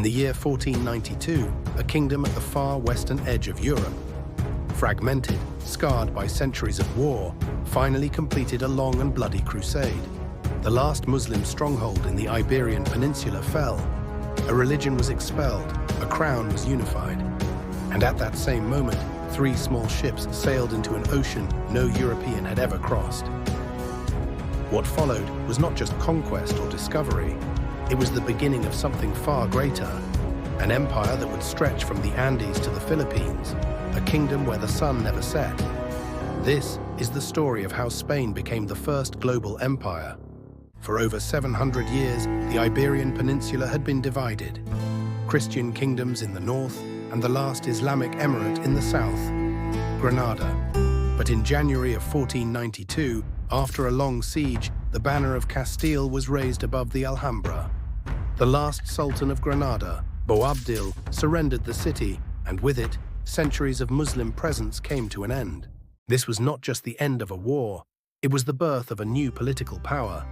In the year 1492, a kingdom at the far western edge of Europe, fragmented, scarred by centuries of war, finally completed a long and bloody crusade. The last Muslim stronghold in the Iberian Peninsula fell. A religion was expelled, a crown was unified. And at that same moment, 3 small ships sailed into an ocean no European had ever crossed. What followed was not just conquest or discovery, it was the beginning of something far greater, an empire that would stretch from the Andes to the Philippines, a kingdom where the sun never set. This is the story of how Spain became the first global empire. For over 700 years, the Iberian Peninsula had been divided. Christian kingdoms in the north and the last Islamic emirate in the south, Granada. But in January of 1492, after a long siege, the banner of Castile was raised above the Alhambra. The last Sultan of Granada, Boabdil, surrendered the city, and with it, centuries of Muslim presence came to an end. This was not just the end of a war, it was the birth of a new political power.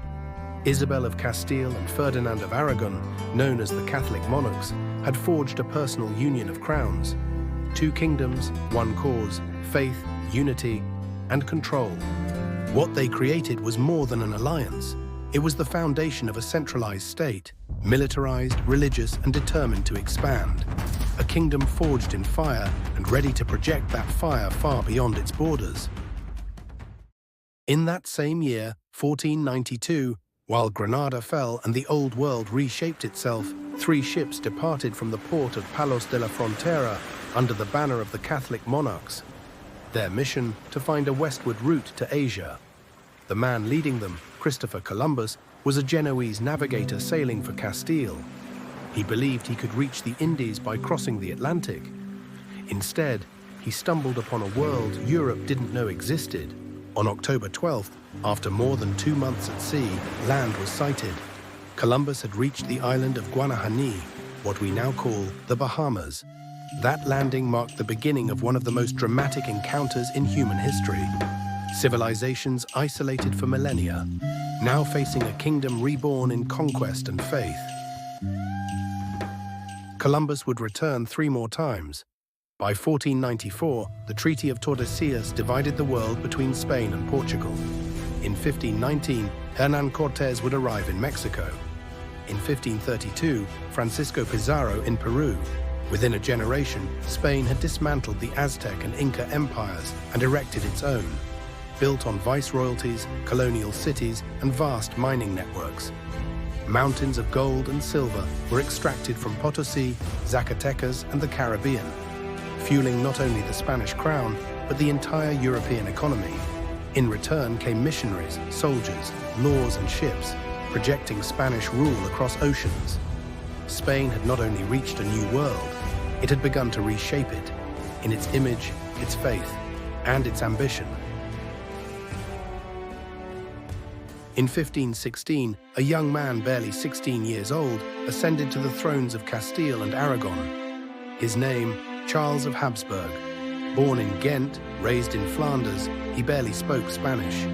Isabel of Castile and Ferdinand of Aragon, known as the Catholic monarchs, had forged a personal union of crowns. 2 kingdoms, 1 cause, faith, unity, and control. What they created was more than an alliance. It was the foundation of a centralized state, militarized, religious, and determined to expand. A kingdom forged in fire and ready to project that fire far beyond its borders. In that same year, 1492, while Granada fell and the old world reshaped itself, 3 ships departed from the port of Palos de la Frontera under the banner of the Catholic monarchs. Their mission, to find a westward route to Asia. The man leading them, Christopher Columbus, was a Genoese navigator sailing for Castile. He believed he could reach the Indies by crossing the Atlantic. Instead, he stumbled upon a world Europe didn't know existed. On October 12th, after more than 2 months at sea, land was sighted. Columbus had reached the island of Guanahani, what we now call the Bahamas. That landing marked the beginning of one of the most dramatic encounters in human history. Civilizations isolated for millennia, now facing a kingdom reborn in conquest and faith. Columbus would return 3 more times. By 1494, the Treaty of Tordesillas divided the world between Spain and Portugal. In 1519, Hernán Cortés would arrive in Mexico. In 1532, Francisco Pizarro in Peru. Within a generation, Spain had dismantled the Aztec and Inca empires and erected its own, built on viceroyalties, colonial cities, and vast mining networks. Mountains of gold and silver were extracted from Potosí, Zacatecas, and the Caribbean, fueling not only the Spanish crown, but the entire European economy. In return came missionaries, soldiers, laws, and ships, projecting Spanish rule across oceans. Spain had not only reached a new world, it had begun to reshape it, in its image, its faith, and its ambition. In 1516, a young man barely 16 years old ascended to the thrones of Castile and Aragon. His name, Charles of Habsburg. Born in Ghent, raised in Flanders, he barely spoke Spanish.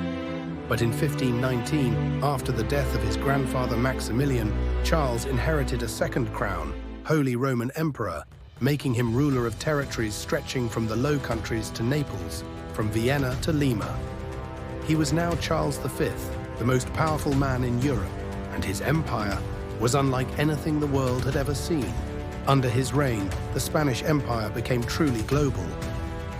But in 1519, after the death of his grandfather Maximilian, Charles inherited a second crown, Holy Roman Emperor, making him ruler of territories stretching from the Low Countries to Naples, from Vienna to Lima. He was now Charles V, the most powerful man in Europe, and his empire was unlike anything the world had ever seen. Under his reign, the Spanish Empire became truly global.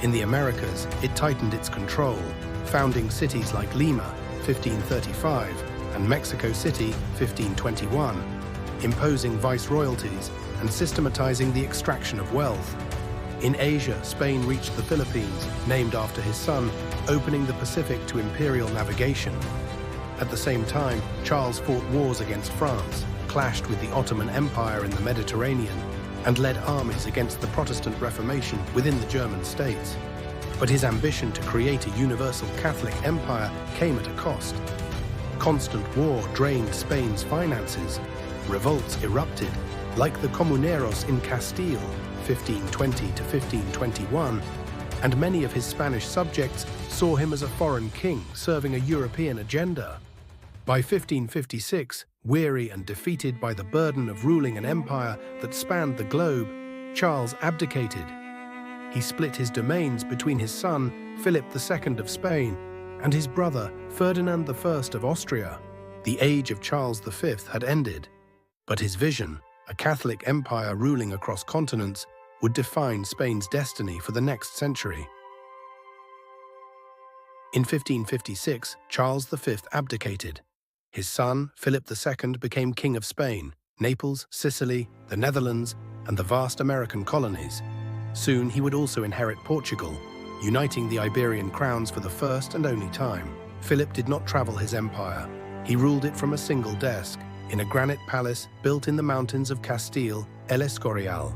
In the Americas, it tightened its control, founding cities like Lima, 1535, and Mexico City, 1521, imposing viceroyalties and systematizing the extraction of wealth. In Asia, Spain reached the Philippines, named after his son, opening the Pacific to imperial navigation. At the same time, Charles fought wars against France, clashed with the Ottoman Empire in the Mediterranean, and led armies against the Protestant Reformation within the German states. But his ambition to create a universal Catholic empire came at a cost. Constant war drained Spain's finances. Revolts erupted, like the Comuneros in Castile, 1520 to 1521, and many of his Spanish subjects saw him as a foreign king serving a European agenda. By 1556, weary and defeated by the burden of ruling an empire that spanned the globe, Charles abdicated. He split his domains between his son, Philip II of Spain, and his brother, Ferdinand I of Austria. The age of Charles V had ended, but his vision, a Catholic empire ruling across continents, would define Spain's destiny for the next century. In 1556, Charles V abdicated. His son, Philip II, became King of Spain, Naples, Sicily, the Netherlands, and the vast American colonies. Soon he would also inherit Portugal, uniting the Iberian crowns for the first and only time. Philip did not travel his empire. He ruled it from a single desk, in a granite palace built in the mountains of Castile, El Escorial.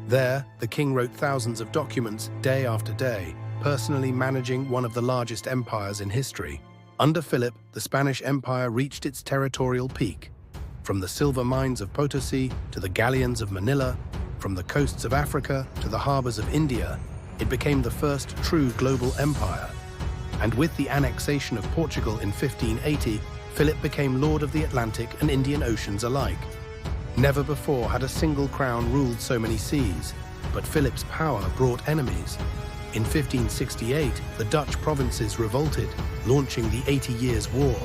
There, the king wrote thousands of documents day after day, personally managing one of the largest empires in history. Under Philip, the Spanish Empire reached its territorial peak. From the silver mines of Potosi to the galleons of Manila, from the coasts of Africa to the harbors of India, it became the first true global empire. And with the annexation of Portugal in 1580, Philip became Lord of the Atlantic and Indian Oceans alike. Never before had a single crown ruled so many seas, but Philip's power brought enemies. In 1568, the Dutch provinces revolted, launching the 80 Years' War.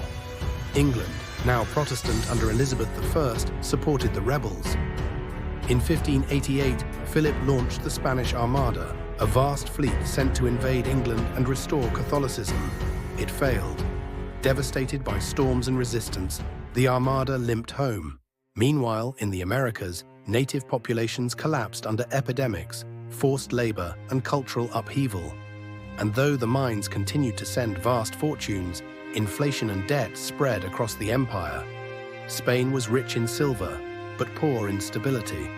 England, now Protestant under Elizabeth I, supported the rebels. In 1588, Philip launched the Spanish Armada, a vast fleet sent to invade England and restore Catholicism. It failed. Devastated by storms and resistance, the Armada limped home. Meanwhile, in the Americas, native populations collapsed under epidemics, forced labor, and cultural upheaval. And though the mines continued to send vast fortunes, inflation and debt spread across the empire. Spain was rich in silver, but poor in stability.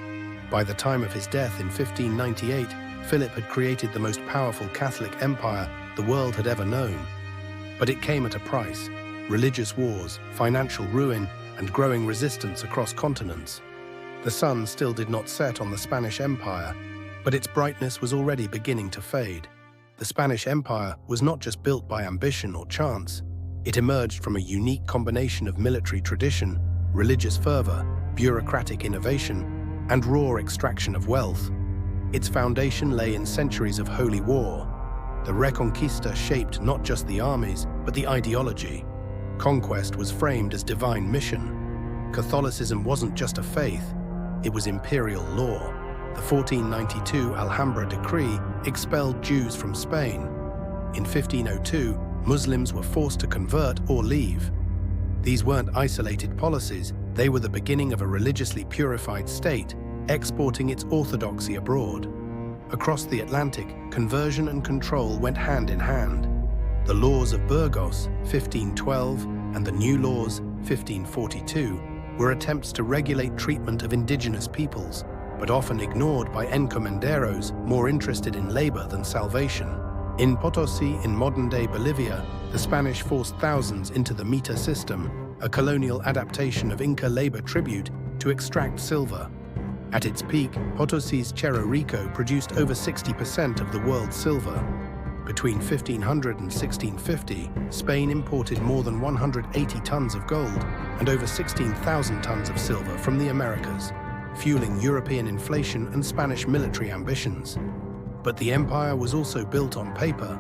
By the time of his death in 1598, Philip had created the most powerful Catholic empire the world had ever known. But it came at a price: religious wars, financial ruin, and growing resistance across continents. The sun still did not set on the Spanish Empire, but its brightness was already beginning to fade. The Spanish Empire was not just built by ambition or chance. It emerged from a unique combination of military tradition, religious fervor, bureaucratic innovation, and raw extraction of wealth. Its foundation lay in centuries of holy war. The Reconquista shaped not just the armies, but the ideology. Conquest was framed as divine mission. Catholicism wasn't just a faith, it was imperial law. The 1492 Alhambra decree expelled Jews from Spain. In 1502, Muslims were forced to convert or leave. These weren't isolated policies, they were the beginning of a religiously purified state, exporting its orthodoxy abroad. Across the Atlantic, conversion and control went hand in hand. The laws of Burgos, 1512, and the new laws, 1542, were attempts to regulate treatment of indigenous peoples, but often ignored by encomenderos more interested in labor than salvation. In Potosi, in modern-day Bolivia, the Spanish forced thousands into the mita system, a colonial adaptation of Inca labor tribute, to extract silver. At its peak, Potosi's Cerro Rico produced over 60% of the world's silver. Between 1500 and 1650, Spain imported more than 180 tons of gold and over 16,000 tons of silver from the Americas, fueling European inflation and Spanish military ambitions. But the empire was also built on paper.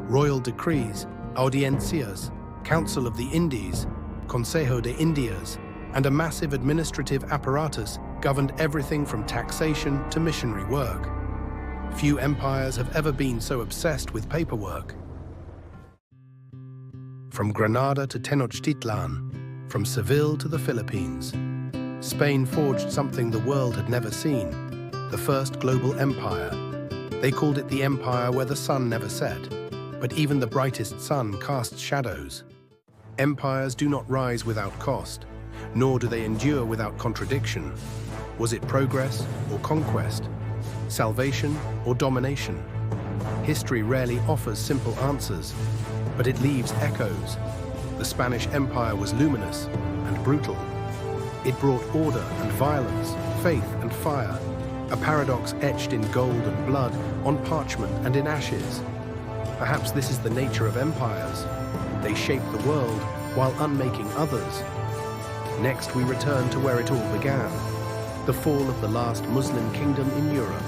Royal decrees, audiencias, Council of the Indies, Consejo de Indias, and a massive administrative apparatus governed everything from taxation to missionary work. Few empires have ever been so obsessed with paperwork. From Granada to Tenochtitlan, from Seville to the Philippines, Spain forged something the world had never seen: the first global empire. They called it the empire where the sun never set, but even the brightest sun casts shadows. Empires do not rise without cost, nor do they endure without contradiction. Was it progress or conquest? Salvation or domination? History rarely offers simple answers, but it leaves echoes. The Spanish Empire was luminous and brutal. It brought order and violence, faith and fire, a paradox etched in gold and blood, on parchment and in ashes. Perhaps this is the nature of empires. They shape the world, while unmaking others. Next, we return to where it all began, the fall of the last Muslim kingdom in Europe.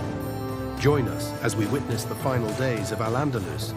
Join us as we witness the final days of Al-Andalus,